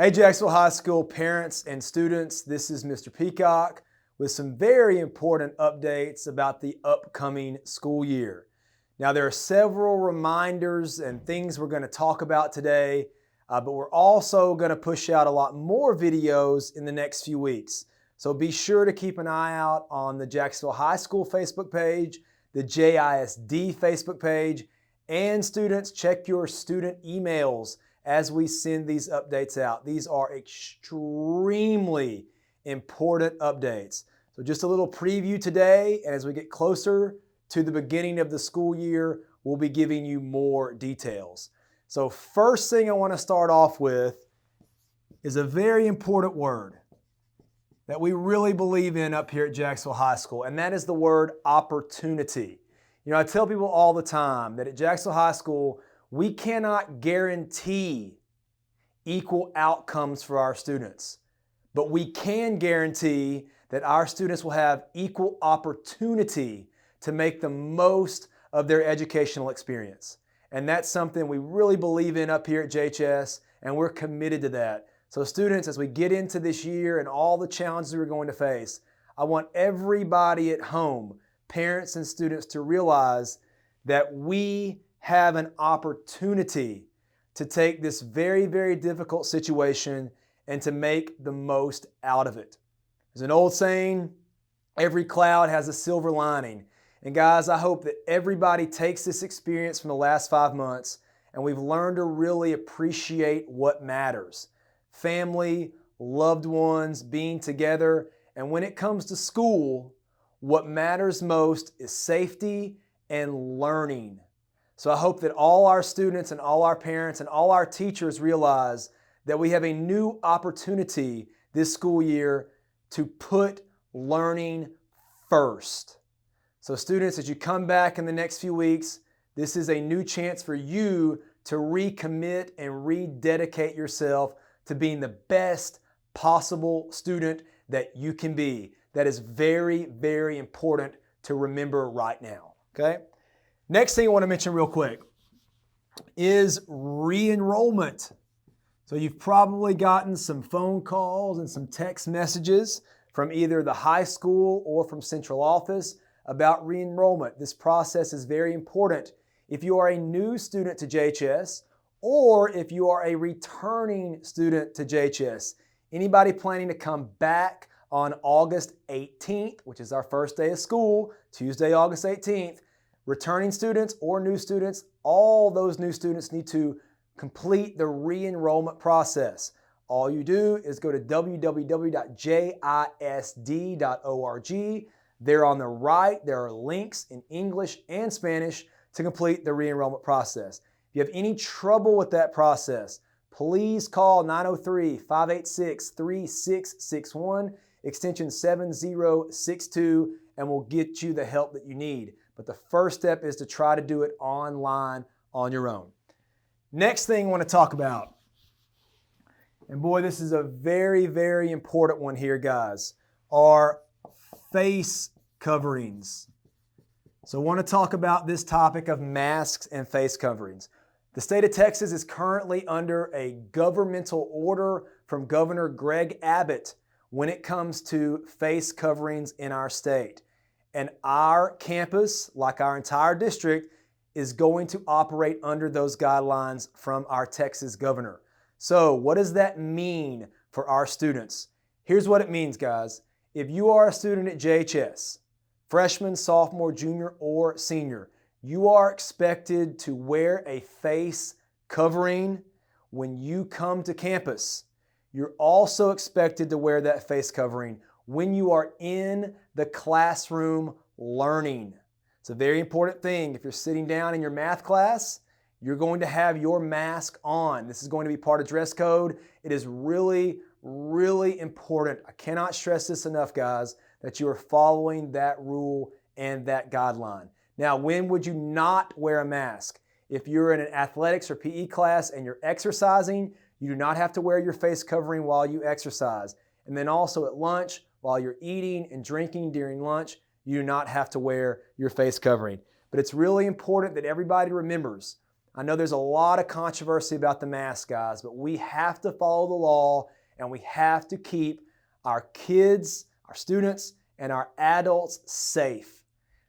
Hey Jacksonville High School parents and students, this is Mr. Peacock with some very important updates about the upcoming school year. Now there are several reminders and things we're going to talk about today, but we're also going to push out a lot more videos in the next few weeks. So be sure to keep an eye out on the Jacksonville High School Facebook page, the JISD Facebook page, and students, check your student emails as we send these updates out. These are extremely important updates. So just a little preview today, and as we get closer to the beginning of the school year, we'll be giving you more details. So first thing I want to start off with is a very important word that we really believe in up here at Jacksonville High School, and that is the word opportunity. You know, I tell people all the time that at Jacksonville High School, we cannot guarantee equal outcomes for our students, but we can guarantee that our students will have equal opportunity to make the most of their educational experience. And that's something we really believe in up here at JHS, and we're committed to that. So students, as we get into this year and all the challenges we're going to face, I want everybody at home, parents and students, to realize that we have an opportunity to take this very, very difficult situation and to make the most out of it. There's an old saying, every cloud has a silver lining. And guys, I hope that everybody takes this experience from the last 5 months and we've learned to really appreciate what matters. Family, loved ones, being together. And when it comes to school, what matters most is safety and learning. So I hope that all our students and all our parents and all our teachers realize that we have a new opportunity this school year to put learning first. So students, as you come back in the next few weeks, this is a new chance for you to recommit and rededicate yourself to being the best possible student that you can be. That is very, very important to remember right now, okay? Next thing I want to mention real quick is re-enrollment. So you've probably gotten some phone calls and some text messages from either the high school or from central office about re-enrollment. This process is very important. If you are a new student to JHS or if you are a returning student to JHS, anybody planning to come back on August 18th, which is our first day of school, Tuesday, August 18th, returning students or new students, all those new students need to complete the re-enrollment process. All you do is go to www.jisd.org. There on the right, there are links in English and Spanish to complete the re-enrollment process. If you have any trouble with that process, please call 903-586-3661, extension 7062, and we'll get you the help that you need. But the first step is to try to do it online on your own. Next thing I want to talk about, and boy, this is a very, very important one here, guys, are face coverings. So I want to talk about this topic of masks and face coverings. The state of Texas is currently under a governmental order from Governor Greg Abbott when it comes to face coverings in our state. And our campus, like our entire district, is going to operate under those guidelines from our Texas governor. So what does that mean for our students? Here's what it means, guys. If you are a student at JHS, freshman, sophomore, junior, or senior, you are expected to wear a face covering when you come to campus. You're also expected to wear that face covering when you are in the classroom learning. It's a very important thing. If you're sitting down in your math class, you're going to have your mask on. This is going to be part of dress code. It is really, really important. I cannot stress this enough, guys, that you are following that rule and that guideline. Now, when would you not wear a mask? If you're in an athletics or PE class and you're exercising, you do not have to wear your face covering while you exercise. And then also at lunch, while you're eating and drinking during lunch, you do not have to wear your face covering. But it's really important that everybody remembers I know there's a lot of controversy about the mask, guys, but we have to follow the law and we have to keep our kids, our students, and our adults safe.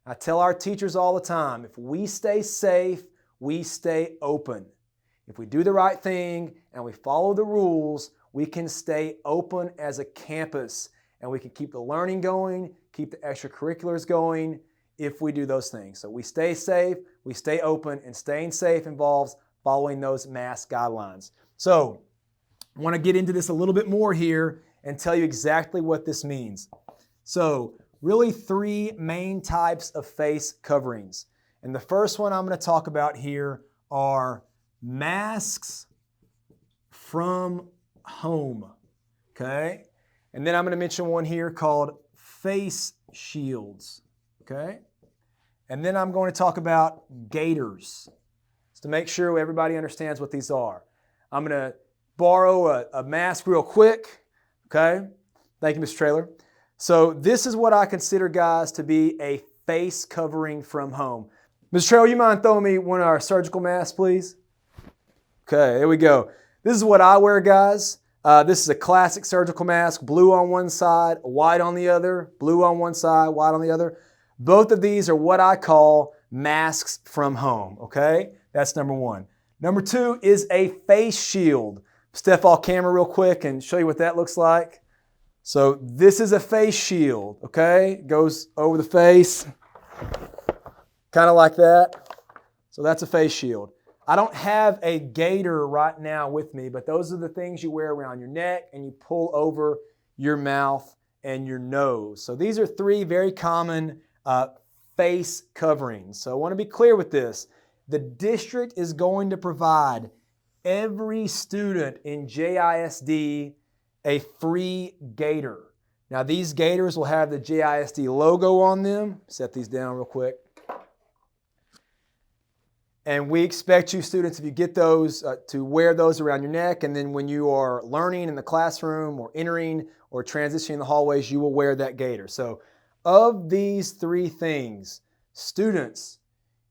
I tell our teachers all the time, if we stay safe, we stay open. If we do the right thing and we follow the rules, we can stay open as a campus and we can keep the learning going, keep the extracurriculars going if we do those things. So we stay safe, we stay open, and staying safe involves following those mask guidelines. So I want to get into this a little bit more here and tell you exactly what this means. So really 3 main types of face coverings. And the first one I'm going to talk about here are masks from home, okay? And then I'm going to mention one here called face shields, okay? And then I'm going to talk about gaiters, just to make sure everybody understands what these are. I'm going to borrow a mask real quick, okay? Thank you, Mr. Traylor. So this is what I consider, guys, to be a face covering from home. Mr. Traylor, you mind throwing me one of our surgical masks, please? Okay, there we go. This is what I wear, guys. This is a classic surgical mask, blue on one side, white on the other, blue on one side, white on the other. Both of these are what I call masks from home, okay? That's number 1. Number 2 is a face shield. Step off camera real quick and show you what that looks like. So this is a face shield, okay? It goes over the face, kind of like that. So that's a face shield. I don't have a gaiter right now with me, but those are the things you wear around your neck and you pull over your mouth and your nose. So these are 3 very common face coverings. So I want to be clear with this. The district is going to provide every student in JISD a free gaiter. Now these gaiters will have the JISD logo on them. Set these down real quick. And we expect you students, if you get those, to wear those around your neck, and then when you are learning in the classroom or entering or transitioning the hallways, you will wear that gaiter. So of these 3 things, students,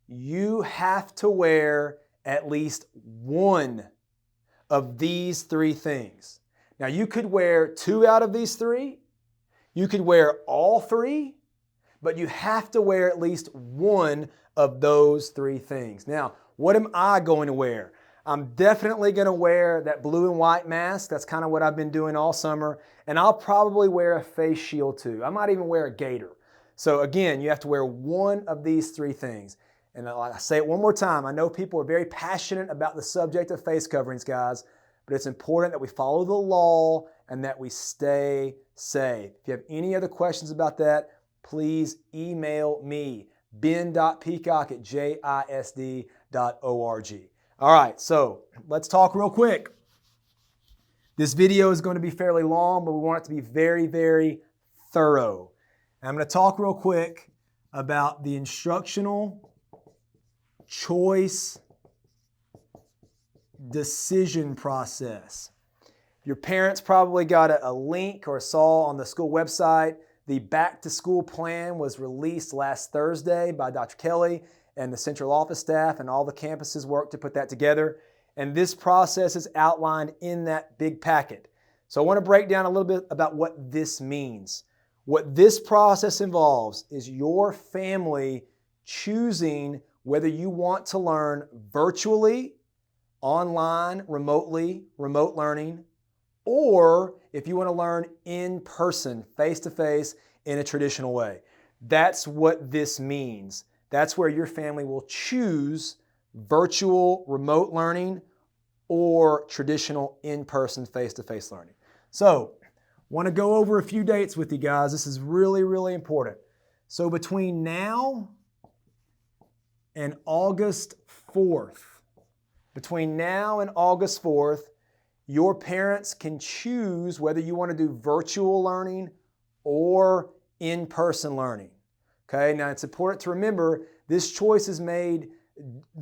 you have to wear at least one of these 3 things. Now you could wear 2 out of these 3, you could wear all 3, but you have to wear at least one of those 3 things. Now, what am I going to wear? I'm definitely going to wear that blue and white mask. That's kind of what I've been doing all summer. And I'll probably wear a face shield too. I might even wear a gaiter. So again, you have to wear one of these 3 things. And I say it one more time. I know people are very passionate about the subject of face coverings, guys, but it's important that we follow the law and that we stay safe. If you have any other questions about that, please email me, ben.peacock@jisd.org. All right, so let's talk real quick. This video is going to be fairly long, but we want it to be very, very thorough. And I'm going to talk real quick about the instructional choice decision process. Your parents probably got a link or saw on the school website. The back to school plan was released last Thursday by Dr. Kelly and the central office staff, and all the campuses worked to put that together. And this process is outlined in that big packet. So I want to break down a little bit about what this means. What this process involves is your family choosing whether you want to learn virtually, online, remotely, remote learning, or if you want to learn in person, face-to-face, in a traditional way. That's what this means. That's where your family will choose virtual, remote learning or traditional in-person, face-to-face learning. So, want to go over a few dates with you guys. This is really, really important. So between now and August 4th, your parents can choose whether you want to do virtual learning or in-person learning. Okay, now it's important to remember this choice is made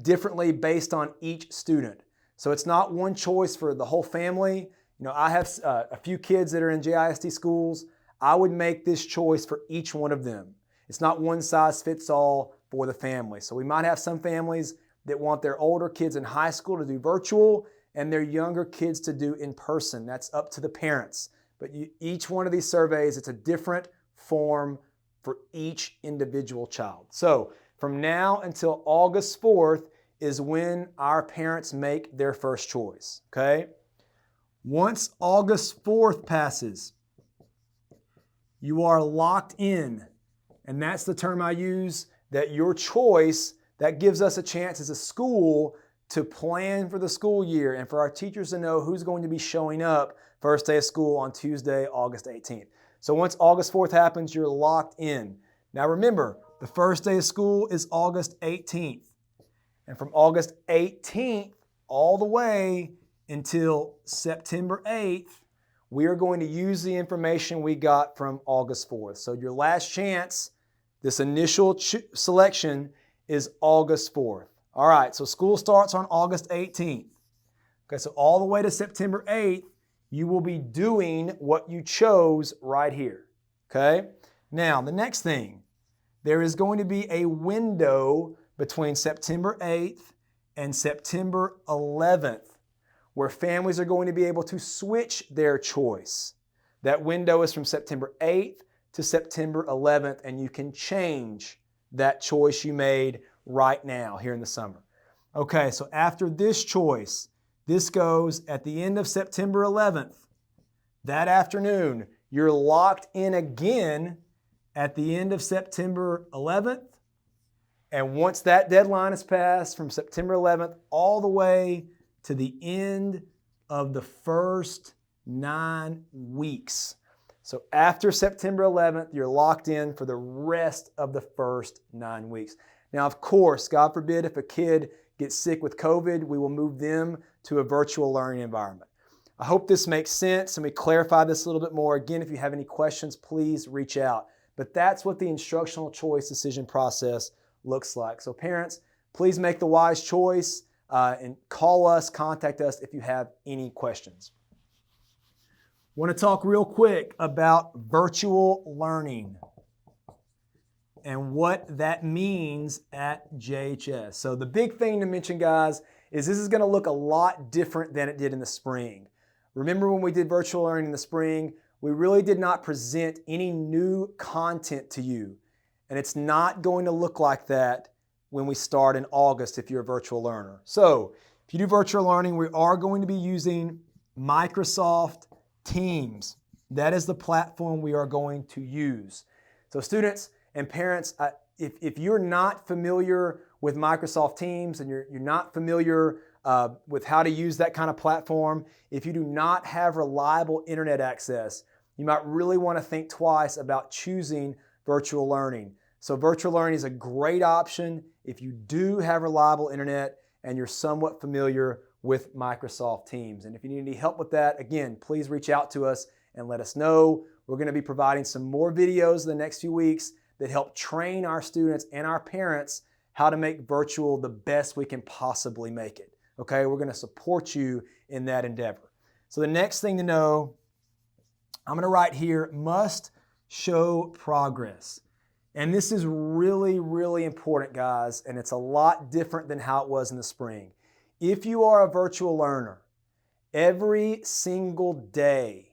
differently based on each student. So it's not one choice for the whole family. You know, I have a few kids that are in JISD schools. I would make this choice for each one of them. It's not one size fits all for the family. So we might have some families that want their older kids in high school to do virtual and their younger kids to do in person. That's up to the parents. But each one of these surveys, it's a different form for each individual child. So from now until August 4th is when our parents make their first choice, okay? Once August 4th passes, you are locked in. And that's the term I use, that your choice, that gives us a chance as a school to plan for the school year and for our teachers to know who's going to be showing up first day of school on Tuesday, August 18th. So once August 4th happens, you're locked in. Now remember, the first day of school is August 18th. And from August 18th all the way until September 8th, we are going to use the information we got from August 4th. So your last chance, this initial selection, is August 4th. All right, so school starts on August 18th. Okay, so all the way to September 8th, you will be doing what you chose right here. Okay? Now, the next thing, there is going to be a window between September 8th and September 11th where families are going to be able to switch their choice. That window is from September 8th to September 11th, and you can change that choice you made right now here in the summer. Okay, so after this choice, this goes at the end of September 11th. That afternoon, you're locked in again at the end of September 11th. And once that deadline is passed from September 11th all the way to the end of the first 9 weeks. So after September 11th, you're locked in for the rest of the first 9 weeks. Now, of course, God forbid if a kid gets sick with COVID, we will move them to a virtual learning environment. I hope this makes sense and we clarify this a little bit more. Again, if you have any questions, please reach out. But that's what the instructional choice decision process looks like. So parents, please make the wise choice and call us, contact us if you have any questions. I want to talk real quick about virtual learning and what that means at JHS. So the big thing to mention, guys, is this is going to look a lot different than it did in the spring. Remember when we did virtual learning in the spring, we really did not present any new content to you. And it's not going to look like that when we start in August if you're a virtual learner. So if you do virtual learning, we are going to be using Microsoft Teams. That is the platform we are going to use. So students and parents, if you're not familiar with Microsoft Teams and you're not familiar with how to use that kind of platform, if you do not have reliable internet access, you might really want to think twice about choosing virtual learning. So virtual learning is a great option if you do have reliable internet and you're somewhat familiar with Microsoft Teams. And if you need any help with that, again, please reach out to us and let us know. We're going to be providing some more videos in the next few weeks that help train our students and our parents how to make virtual the best we can possibly make it. Okay, we're going to support you in that endeavor. So the next thing to know, I'm going to write here, must show progress. And this is really, really important, guys, and it's a lot different than how it was in the spring. If you are a virtual learner, every single day,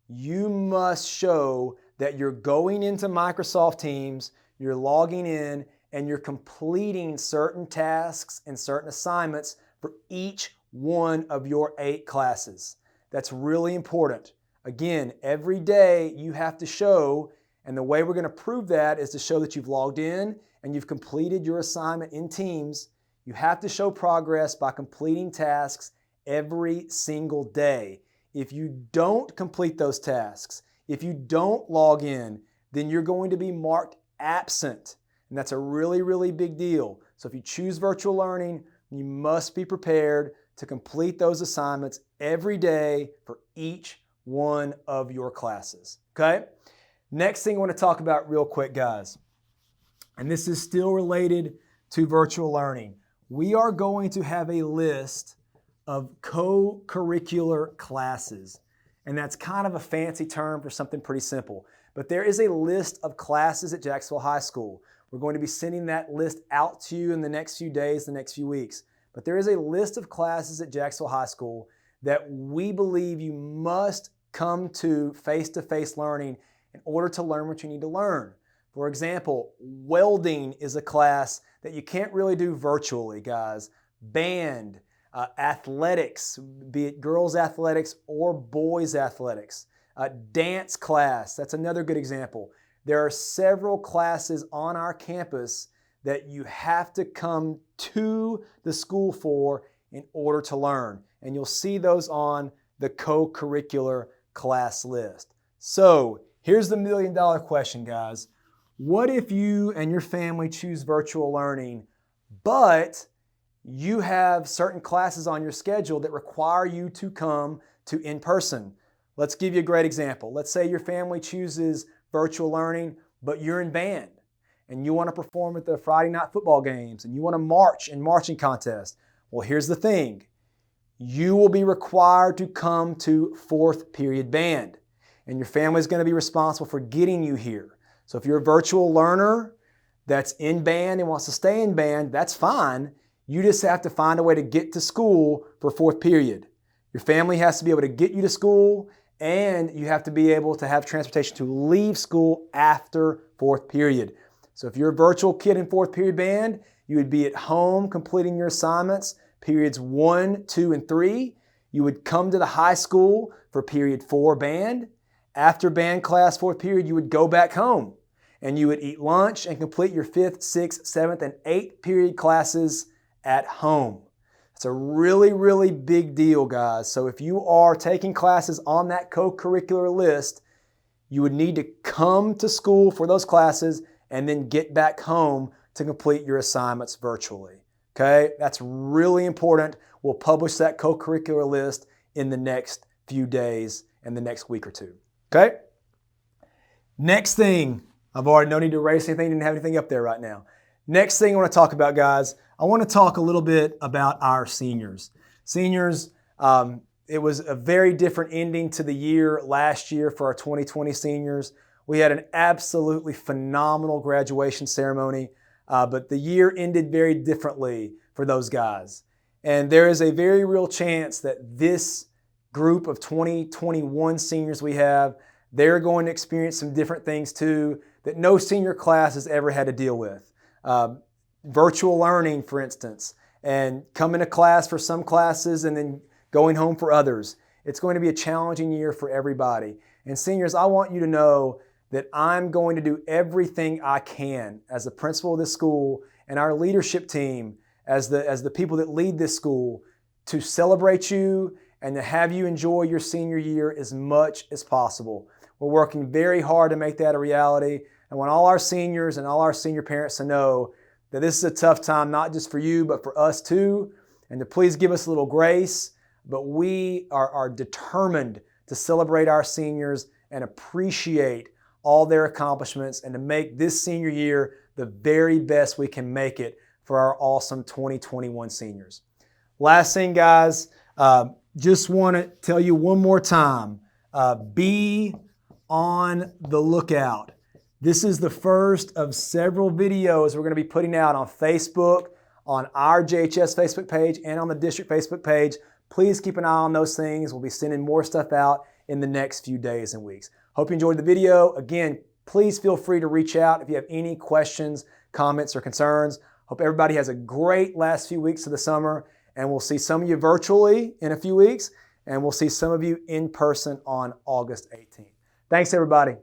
you must show that you're going into Microsoft Teams, you're logging in, and you're completing certain tasks and certain assignments for each one of your 8 classes. That's really important. Again, every day you have to show, and the way we're going to prove that is to show that you've logged in and you've completed your assignment in Teams. You have to show progress by completing tasks every single day. If you don't complete those tasks, if you don't log in, then you're going to be marked absent. And that's a really, really big deal. So if you choose virtual learning, you must be prepared to complete those assignments every day for each one of your classes. Okay? Next thing I want to talk about real quick, guys, and this is still related to virtual learning. We are going to have a list of co-curricular classes. And that's kind of a fancy term for something pretty simple. But there is a list of classes at Jacksonville High School. We're going to be sending that list out to you in the next few days, the next few weeks. But there is a list of classes at Jacksonville High School that we believe you must come to face-to-face learning in order to learn what you need to learn. For example, welding is a class that you can't really do virtually, guys. Band, athletics, be it girls athletics or boys athletics. Dance class, that's another good example. There are several classes on our campus that you have to come to the school for in order to learn. And you'll see those on the co-curricular class list. So here's the million-dollar question, guys. What if you and your family choose virtual learning, but you have certain classes on your schedule that require you to come to in-person? Let's give you a great example. Let's say your family chooses virtual learning, but you're in band and you want to perform at the Friday night football games and you want to march in marching contests. Well, here's the thing. You will be required to come to fourth period band, and your family is going to be responsible for getting you here. So if you're a virtual learner that's in band and wants to stay in band, that's fine. You just have to find a way to get to school for fourth period. Your family has to be able to get you to school, and you have to be able to have transportation to leave school after fourth period. So if you're a virtual kid in fourth period band, you would be at home completing your assignments, periods 1, 2, and 3. You would come to the high school for period 4 band. After band class, fourth period, you would go back home and you would eat lunch and complete your 5th, 6th, 7th, and 8th period classes at home. It's a really, really big deal, guys. So if you are taking classes on that co-curricular list, you would need to come to school for those classes and then get back home to complete your assignments virtually. Okay, that's really important. We'll publish that co-curricular list in the next few days and the next week or two. Okay? Next thing, I've already no need to erase anything, didn't have anything up there right now. Next thing I want to talk about, guys, I want to talk a little bit about our seniors. Seniors, it was a very different ending to the year last year for our 2020 seniors. We had an absolutely phenomenal graduation ceremony. But the year ended very differently for those guys. And there is a very real chance that this group of 2021 seniors we have, they're going to experience some different things too that no senior class has ever had to deal with. Virtual learning, for instance, and coming to class for some classes and then going home for others. It's going to be a challenging year for everybody. And seniors, I want you to know that I'm going to do everything I can as the principal of this school and our leadership team as the people that lead this school to celebrate you and to have you enjoy your senior year as much as possible. We're working very hard to make that a reality. I want all our seniors and all our senior parents to know that this is a tough time, not just for you, but for us too, and to please give us a little grace. But we are determined to celebrate our seniors and appreciate all their accomplishments and to make this senior year the very best we can make it for our awesome 2021 seniors. Last thing, guys, just want to tell you one more time, be on the lookout. This is the first of several videos we're going to be putting out on Facebook, on our JHS Facebook page, and on the district Facebook page. Please keep an eye on those things. We'll be sending more stuff out in the next few days and weeks. Hope you enjoyed the video. Again, please feel free to reach out if you have any questions, comments, or concerns. Hope everybody has a great last few weeks of the summer, and we'll see some of you virtually in a few weeks, and we'll see some of you in person on August 18th. Thanks, everybody.